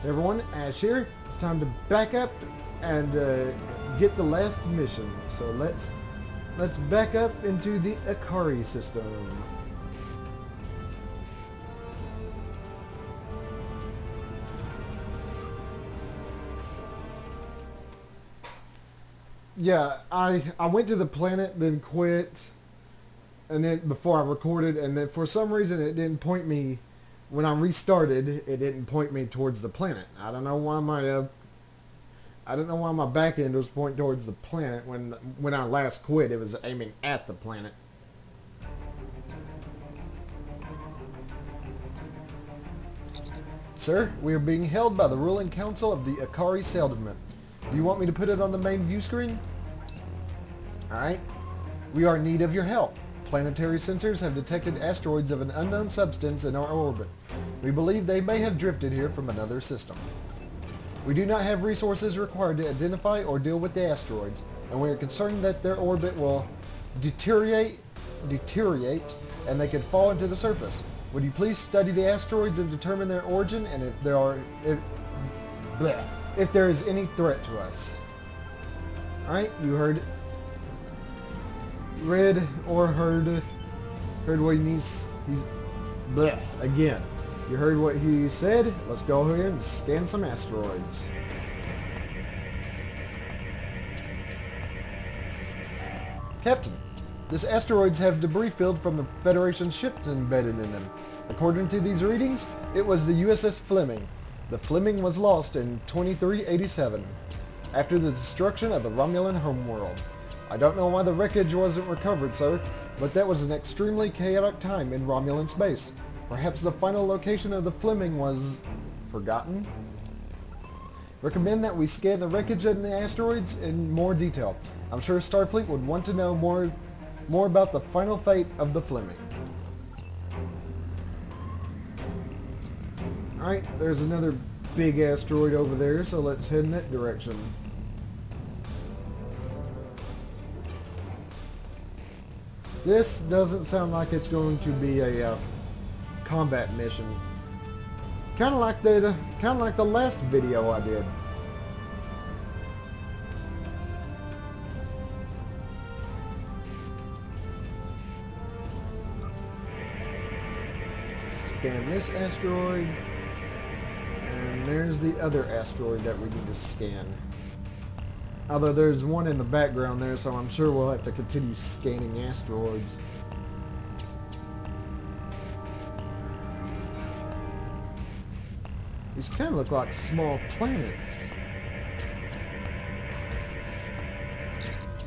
Hey everyone, Ash here. Time to back up and get the last mission. So let's back up into the Akari system. Yeah, I went to the planet, then quit, and then before I recorded, and then for some reason it didn't point me. When I restarted, it didn't point me towards the planet. I don't know why my back end was pointing towards the planet when I last quit. It was aiming at the planet. Sir, we are being held by the ruling council of the Akari settlement. Do you want me to put it on the main view screen? Alright. We are in need of your help. Planetary sensors have detected asteroids of an unknown substance in our orbit. We believe they may have drifted here from another system. We do not have resources required to identify or deal with the asteroids, and we are concerned that their orbit will deteriorate, and they could fall into the surface. Would you please study the asteroids and determine their origin, and if there is any threat to us? Alright, you heard read or heard what he's again. You heard what he said. Let's go ahead and scan some asteroids. Captain, these asteroids have debris field from the Federation ships embedded in them. According to these readings, it was the USS Fleming. The Fleming was lost in 2387 after the destruction of the Romulan homeworld. I don't know why the wreckage wasn't recovered, sir, but that was an extremely chaotic time in Romulan space. Perhaps the final location of the Fleming was forgotten? Recommend that we scan the wreckage and the asteroids in more detail. I'm sure Starfleet would want to know more about the final fate of the Fleming. Alright, there's another big asteroid over there, so let's head in that direction. This doesn't sound like it's going to be a combat mission. Kind of like the last video I did. Scan this asteroid, and there's the other asteroid that we need to scan. Although there's one in the background there, so I'm sure we'll have to continue scanning asteroids. These kind of look like small planets.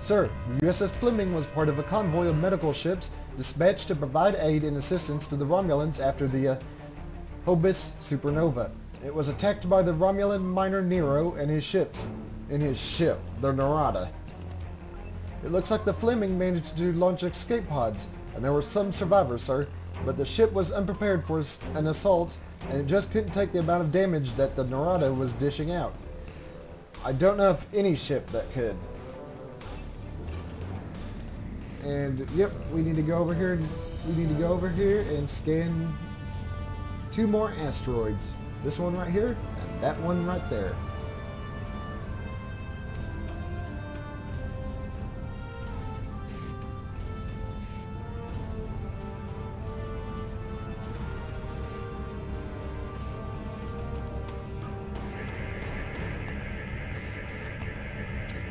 Sir, the USS Fleming was part of a convoy of medical ships dispatched to provide aid and assistance to the Romulans after the Hobus supernova. It was attacked by the Romulan miner Nero and his ship, the Narada. It looks like the Fleming managed to launch escape pods, and there were some survivors, sir, but the ship was unprepared for an assault, and it just couldn't take the amount of damage that the Narada was dishing out. I don't know if any ship that could. And yep, we need to go over here. And scan 2 more asteroids. This one right here, and that one right there.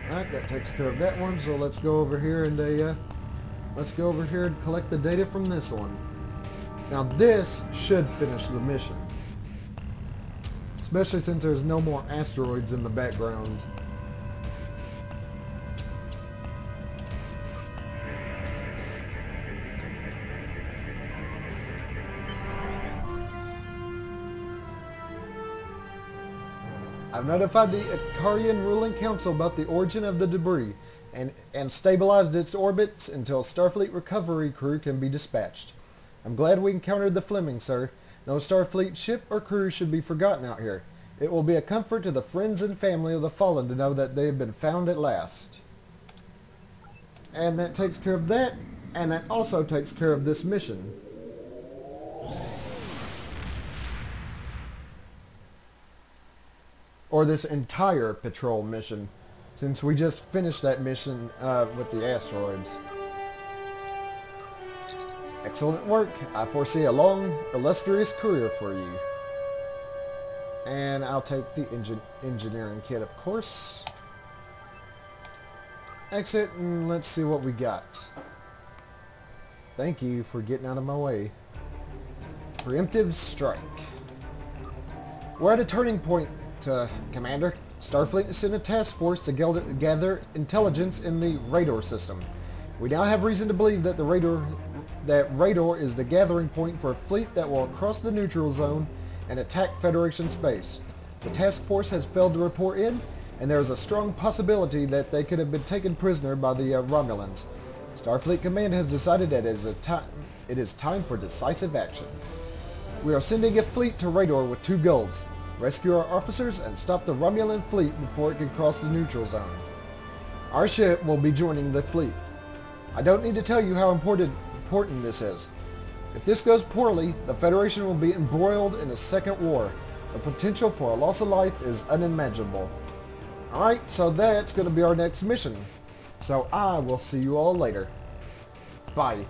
Alright, that takes care of that one, so let's go over here and collect the data from this one. Now this should finish the mission. Especially since there's no more asteroids in the background. I've notified the Akarian ruling council about the origin of the debris and stabilized its orbits until Starfleet recovery crew can be dispatched. I'm glad we encountered the Fleming, sir. No Starfleet ship or crew should be forgotten out here. It will be a comfort to the friends and family of the fallen to know that they have been found at last. And that takes care of that, and that also takes care of this mission. Or this entire patrol mission, since we just finished that mission with the asteroids. Excellent work. I foresee a long, illustrious career for you. And I'll take the engineering kit, of course. Exit, and let's see what we got. Thank you for getting out of my way. Preemptive strike. We're at a turning point, Commander. Starfleet has sent a task force to gather intelligence in the radar system. We now have reason to believe that radar is the gathering point for a fleet that will cross the neutral zone and attack Federation space. The task force has failed to report in, and there is a strong possibility that they could have been taken prisoner by the Romulans. Starfleet Command has decided that it is time for decisive action. We are sending a fleet to radar with two goals: rescue our officers and stop the Romulan fleet before it can cross the neutral zone. Our ship will be joining the fleet. I don't need to tell you how important this is. If this goes poorly, the Federation will be embroiled in a second war. The potential for a loss of life is unimaginable. Alright, so that's going to be our next mission. So I will see you all later. Bye.